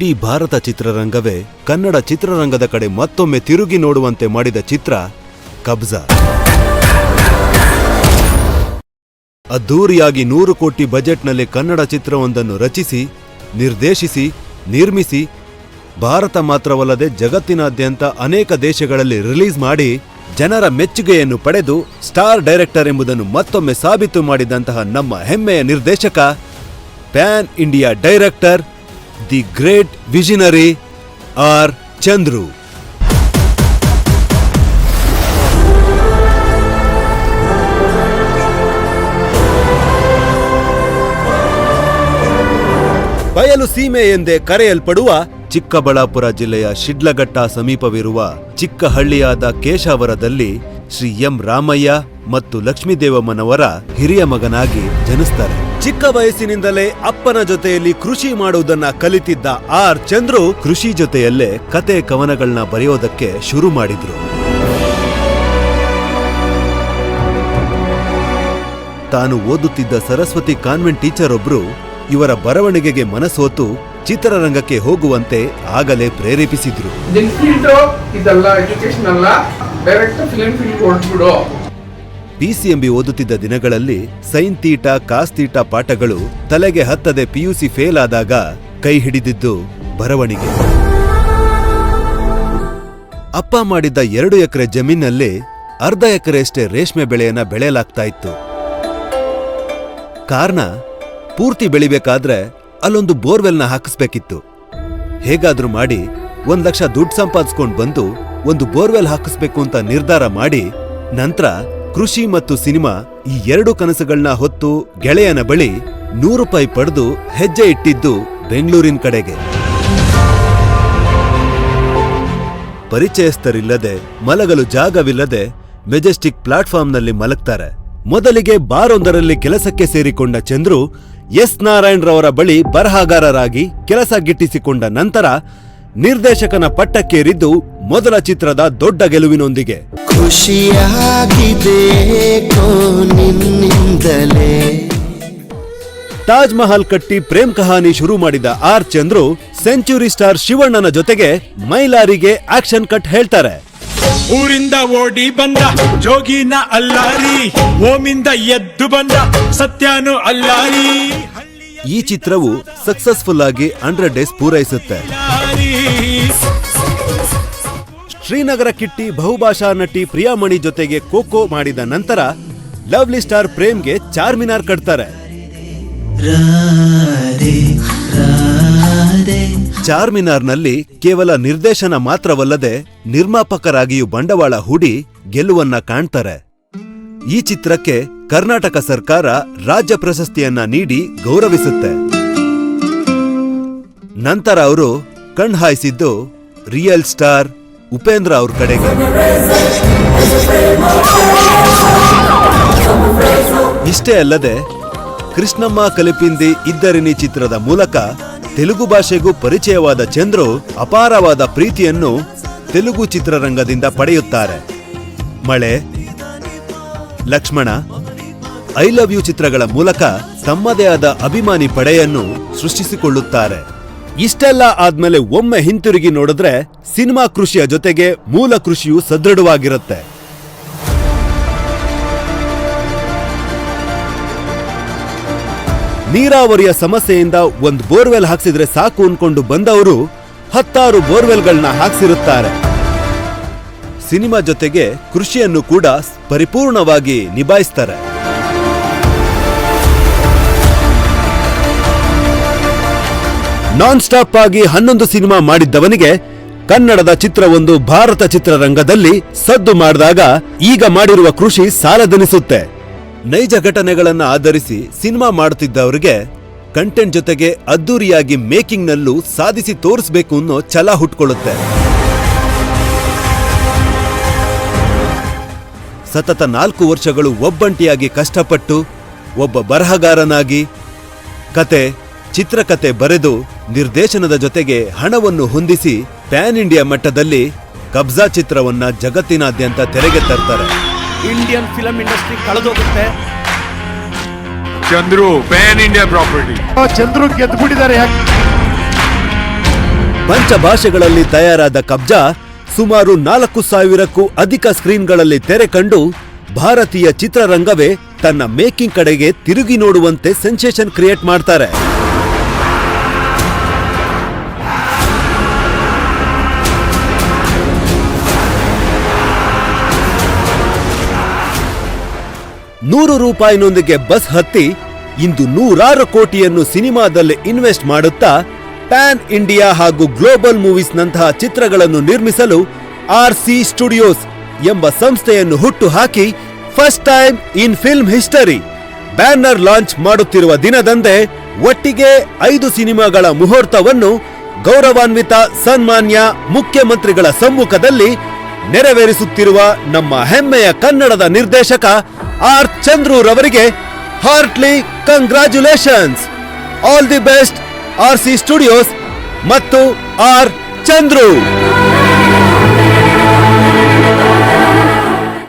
ಇಡೀ ಭಾರತ ಚಿತ್ರರಂಗವೇ ಕನ್ನಡ ಚಿತ್ರರಂಗದ ಕಡೆ ಮತ್ತೊಮ್ಮೆ ತಿರುಗಿ ನೋಡುವಂತೆ ಮಾಡಿದ ಚಿತ್ರ ಕಬ್ಜಾ. ಅದ್ದೂರಿಯಾಗಿ 100 ಕೋಟಿ ಬಜೆಟ್ನಲ್ಲಿ ಕನ್ನಡ ಚಿತ್ರವೊಂದನ್ನು ರಚಿಸಿ, ನಿರ್ದೇಶಿಸಿ, ನಿರ್ಮಿಸಿ, ಭಾರತ ಮಾತ್ರವಲ್ಲದೆ ಜಗತ್ತಿನಾದ್ಯಂತ ಅನೇಕ ದೇಶಗಳಲ್ಲಿ ರಿಲೀಸ್ ಮಾಡಿ ಜನರ ಮೆಚ್ಚುಗೆಯನ್ನು ಪಡೆದು ಸ್ಟಾರ್ ಡೈರೆಕ್ಟರ್ ಎಂಬುದನ್ನು ಮತ್ತೊಮ್ಮೆ ಸಾಬೀತು ಮಾಡಿದಂತಹ ನಮ್ಮ ಹೆಮ್ಮೆಯ ನಿರ್ದೇಶಕ, pan India director, the great visionary R Chandru. ಬಯಲು ಸೀಮೆ ಎಂದೇ ಕರೆಯಲ್ಪಡುವ ಚಿಕ್ಕಬಳ್ಳಾಪುರ ಜಿಲ್ಲೆಯ ಶಿಡ್ಲಘಟ್ಟ ಸಮೀಪವಿರುವ ಚಿಕ್ಕ ಹಳ್ಳಿಯಾದ ಕೇಶಾವರದಲ್ಲಿ ಶ್ರೀ ಎಂ ರಾಮಯ್ಯ ಮತ್ತು ಲಕ್ಷ್ಮೀದೇವಮ್ಮನವರ ಹಿರಿಯ ಮಗನಾಗಿ ಜನಿಸ್ತಾರೆ. ಚಿಕ್ಕ ವಯಸ್ಸಿನಿಂದಲೇ ಅಪ್ಪನ ಜೊತೆಯಲ್ಲಿ ಕೃಷಿ ಮಾಡುವುದನ್ನ ಕಲಿತಿದ್ದ ಆರ್ ಚಂದ್ರು ಕೃಷಿ ಜೊತೆಯಲ್ಲೇ ಕತೆ ಕವನಗಳನ್ನ ಬರೆಯೋದಕ್ಕೆ ಶುರು ಮಾಡಿದ್ರು. ತಾನು ಓದುತ್ತಿದ್ದ ಸರಸ್ವತಿ ಕಾನ್ವೆಂಟ್ ಟೀಚರ್ ಒಬ್ರು ಇವರ ಬರವಣಿಗೆಗೆ ಮನಸೋತು ಚಿತ್ರರಂಗಕ್ಕೆ ಹೋಗುವಂತೆ ಆಗಲೇ ಪ್ರೇರೇಪಿಸಿದ್ರು. ಪಿಸಿಎಂಬಿ ಓದುತ್ತಿದ್ದ ದಿನಗಳಲ್ಲಿ ಸೈನ್ ತೀಟಾ ಕಾಸ್ ತೀಟಾ ಪಾಠಗಳು ತಲೆಗೆ ಹತ್ತದೆ ಪಿಯುಸಿ ಫೇಲ್ ಆದಾಗ ಕೈ ಹಿಡಿದಿದ್ದು ಬರವಣಿಗೆ. ಅಪ್ಪ ಮಾಡಿದ್ದ 2 ಎಕರೆ ಜಮೀನಲ್ಲಿ ಅರ್ಧ ಎಕರೆಯಷ್ಟೇ ರೇಷ್ಮೆ ಬೆಳೆಯನ್ನ ಬೆಳೆಯಲಾಗ್ತಾ ಇತ್ತು. ಕಾರಣ, ಪೂರ್ತಿ ಬೆಳಿಬೇಕಾದ್ರೆ ಅಲ್ಲೊಂದು ಬೋರ್ವೆಲ್ನ ಹಾಕಿಸ್ಬೇಕಿತ್ತು. ಹೇಗಾದ್ರೂ ಮಾಡಿ 1 ಲಕ್ಷ ದುಡ್ಡು ಸಂಪಾದಿಸ್ಕೊಂಡು ಬಂದು ಒಂದು ಬೋರ್ವೆಲ್ ಹಾಕಿಸ್ಬೇಕು ಅಂತ ನಿರ್ಧಾರ ಮಾಡಿ, ನಂತರ ಕೃಷಿ ಮತ್ತು ಸಿನಿಮಾ ಈ 2 ಕನಸುಗಳನ್ನ ಹೊತ್ತು ಗೆಳೆಯನ ಬಳಿ 100 ರೂಪಾಯಿ ಪಡೆದು ಹೆಜ್ಜೆ ಇಟ್ಟಿದ್ದು ಬೆಂಗಳೂರಿನ ಕಡೆಗೆ. ಪರಿಚಯಸ್ಥರಿಲ್ಲದೆ, ಮಲಗಲು ಜಾಗವಿಲ್ಲದೆ ಮೆಜೆಸ್ಟಿಕ್ ಪ್ಲಾಟ್ಫಾರ್ಮ್ನಲ್ಲಿ ಮಲಗ್ತಾರೆ. ಮೊದಲಿಗೆ ಬಾರೊಂದರಲ್ಲಿ ಕೆಲಸಕ್ಕೆ ಸೇರಿಕೊಂಡ ಚಂದ್ರು ಎಸ್ ನಾರಾಯಣರವರ ಬಳಿ ಬರಹಗಾರರಾಗಿ ಕೆಲಸ ಗಿಟ್ಟಿಸಿಕೊಂಡ ನಂತರ ನಿರ್ದೇಶಕನ ಪಟ್ಟಕ್ಕೇರಿದ್ದು ಮೊದಲ ಚಿತ್ರದ ದೊಡ್ಡ ಗೆಲುವಿನೊಂದಿಗೆ. ತಾಜ್ ಮಹಲ್ ಕಟ್ಟಿ ಪ್ರೇಮ್ ಕಹಾನಿ ಶುರು ಮಾಡಿದ ಆರ್ ಚಂದ್ರು ಸೆಂಚುರಿ ಸ್ಟಾರ್ ಶಿವಣ್ಣನ ಜೊತೆಗೆ ಮೈಲಾರಿಗೆ ಆಕ್ಷನ್ ಕಟ್ ಹೇಳ್ತಾರೆ. ಊರಿಂದ ಓಡಿ ಬಂದ ಜೋಗಿನ ಅಲ್ಲಾರಿ, ಓಮಿಂದ ಎದ್ದು ಬಂದ ಸತ್ಯನು ಅಲ್ಲಾರಿ. ಈ ಚಿತ್ರವು ಸಕ್ಸಸ್ಫುಲ್ ಆಗಿ 100 ಡೇಸ್ ಪೂರೈಸುತ್ತೆ. ಶ್ರೀನಗರ ಕಿಟ್ಟಿ ಬಹುಭಾಷಾ ನಟಿ ಪ್ರಿಯಾಮಣಿ ಜೊತೆಗೆ ಕೋಕೋ ಮಾಡಿದ ನಂತರ ಲವ್ಲಿ ಸ್ಟಾರ್ ಪ್ರೇಮ್ಗೆ ಚಾರ್ಮಿನಾರ್ ಕಟ್ತಾರೆ. ಚಾರ್ಮಿನಾರ್ನಲ್ಲಿ ಕೇವಲ ನಿರ್ದೇಶನ ಮಾತ್ರವಲ್ಲದೆ ನಿರ್ಮಾಪಕರಾಗಿಯೂ ಬಂಡವಾಳ ಹೂಡಿ ಗೆಲುವನ್ನ ಕಾಣ್ತಾರೆ. ಈ ಚಿತ್ರಕ್ಕೆ ಕರ್ನಾಟಕ ಸರ್ಕಾರ ರಾಜ್ಯ ಪ್ರಶಸ್ತಿಯನ್ನ ನೀಡಿ ಗೌರವಿಸುತ್ತೆ. ನಂತರ ಅವರು ಕಣ್ಹಾಯಿಸಿದ್ದು ರಿಯಲ್ ಸ್ಟಾರ್ ಉಪೇಂದ್ರ ಅವ್ರ ಕಡೆಗೆ. ಇಷ್ಟೇ ಅಲ್ಲದೆ ಕೃಷ್ಣಮ್ಮ ಕಲಿಪಿಂದಿ ಇದ್ದರಿನಿ ಚಿತ್ರದ ಮೂಲಕ ತೆಲುಗು ಭಾಷೆಗೂ ಪರಿಚಯವಾದ ಚಂದ್ರು ಅಪಾರವಾದ ಪ್ರೀತಿಯನ್ನು ತೆಲುಗು ಚಿತ್ರರಂಗದಿಂದ ಪಡೆಯುತ್ತಾರೆ. ಮಳೆ, ಲಕ್ಷ್ಮಣ, ಐ ಲವ್ ಯು ಚಿತ್ರಗಳ ಮೂಲಕ ತಮ್ಮದೇ ಆದ ಅಭಿಮಾನಿ ಪಡೆಯನ್ನು ಸೃಷ್ಟಿಸಿಕೊಳ್ಳುತ್ತಾರೆ. ಇಷ್ಟೆಲ್ಲ ಆದ್ಮೇಲೆ ಒಮ್ಮೆ ಹಿಂತಿರುಗಿ ನೋಡಿದ್ರೆ ಸಿನಿಮಾ ಕೃಷಿಯ ಜೊತೆಗೆ ಮೂಲ ಕೃಷಿಯು ಸದೃಢವಾಗಿರುತ್ತೆ. ನೀರಾವರಿಯ ಸಮಸ್ಯೆಯಿಂದ ಒಂದು ಬೋರ್ವೆಲ್ ಹಾಕ್ಸಿದ್ರೆ ಸಾಕು ಅನ್ಕೊಂಡು ಬಂದವರು 10 ಬೋರ್ವೆಲ್ಗಳನ್ನ ಹಾಕ್ಸಿರುತ್ತಾರೆ. ಸಿನಿಮಾ ಜೊತೆಗೆ ಕೃಷಿಯನ್ನು ಕೂಡ ಪರಿಪೂರ್ಣವಾಗಿ ನಿಭಾಯಿಸ್ತಾರೆ. ನಾನ್ ಸ್ಟಾಪ್ ಆಗಿ 11 ಸಿನಿಮಾ ಮಾಡಿದ್ದವನಿಗೆ ಕನ್ನಡದ ಚಿತ್ರವೊಂದು ಭಾರತ ಚಿತ್ರರಂಗದಲ್ಲಿ ಸದ್ದು ಮಾಡಿದಾಗ ಈಗ ಮಾಡಿರುವ ಕೃಷಿ ಸಾಲದೆನಿಸುತ್ತೆ. ನೈಜ ಘಟನೆಗಳನ್ನ ಆಧರಿಸಿ ಸಿನಿಮಾ ಮಾಡುತ್ತಿದ್ದವರಿಗೆ ಕಂಟೆಂಟ್ ಜೊತೆಗೆ ಅದ್ದೂರಿಯಾಗಿ ಮೇಕಿಂಗ್ನಲ್ಲೂ ಸಾಧಿಸಿ ತೋರಿಸಬೇಕು ಅನ್ನೋ ಛಲ ಹುಟ್ಕೊಳ್ಳುತ್ತೆ. ಸತತ 4 ವರ್ಷಗಳು ಒಬ್ಬಂಟಿಯಾಗಿ ಕಷ್ಟಪಟ್ಟು ಒಬ್ಬ ಬರಹಗಾರನಾಗಿ ಕತೆ, ಚಿತ್ರಕತೆ ಬರೆದು ನಿರ್ದೇಶನದ ಜೊತೆಗೆ ಹಣವನ್ನು ಹೊಂದಿಸಿ ಪ್ಯಾನ್ ಇಂಡಿಯಾ ಮಟ್ಟದಲ್ಲಿ ಕಬ್ಜಾ ಚಿತ್ರವನ್ನ ಜಗತ್ತಿನಾದ್ಯಂತ ತೆರೆಗೆ ತರ್ತಾರೆ. ಇಂಡಿಯನ್ ಫಿಲಂ ಇಂಡಸ್ಟ್ರಿ ಕಳೆದೋಗುತ್ತೆ. Chandru pan India property. Chandru ಗೆದ್ದುಬಿಟ್ಟಿದ್ದಾರೆ. ಪಂಚಭಾಷೆಗಳಲ್ಲಿ ತಯಾರಾದ ಕಬ್ಜಾ ಸುಮಾರು 4,000ಕ್ಕೂ ಅಧಿಕ ಸ್ಕ್ರೀನ್ಗಳಲ್ಲಿ ತೆರೆ ಕಂಡು ಭಾರತೀಯ ಚಿತ್ರರಂಗವೇ ತನ್ನ ಮೇಕಿಂಗ್ ಕಡೆಗೆ ತಿರುಗಿ ನೋಡುವಂತೆ ಸೆನ್ಸೇಷನ್ ಕ್ರಿಯೇಟ್ ಮಾಡ್ತಾರೆ. ₹100 ಬಸ್ ಹತ್ತಿ ಇಂದು 100 ಕೋಟಿಯನ್ನು ಸಿನಿಮಾದಲ್ಲಿ ಇನ್ವೆಸ್ಟ್ ಮಾಡುತ್ತಾ ಪ್ಯಾನ್ ಇಂಡಿಯಾ ಹಾಗೂ ಗ್ಲೋಬಲ್ ಮೂವೀಸ್ ನಂತಹ ಚಿತ್ರಗಳನ್ನು ನಿರ್ಮಿಸಲು RC ಸ್ಟುಡಿಯೋಸ್ ಎಂಬ ಸಂಸ್ಥೆಯನ್ನು ಹುಟ್ಟು ಹಾಕಿ first time in film history banner launch ಮಾಡುತ್ತಿರುವ ದಿನದಂದೇ ಒಟ್ಟಿಗೆ 5 ಸಿನಿಮಾಗಳ ಮುಹೂರ್ತವನ್ನು ಗೌರವಾನ್ವಿತ ಸನ್ಮಾನ್ಯ ಮುಖ್ಯಮಂತ್ರಿಗಳ ಸಮ್ಮುಖದಲ್ಲಿ ನೆರವೇರಿಸುತ್ತಿರುವ ನಮ್ಮ ಹೆಮ್ಮೆಯ ಕನ್ನಡದ ನಿರ್ದೇಶಕ R. ಚಂದ್ರು ರವರಿಗೆ heartly congratulations. All the best RC studios ಮತ್ತು R. ಚಂದ್ರು.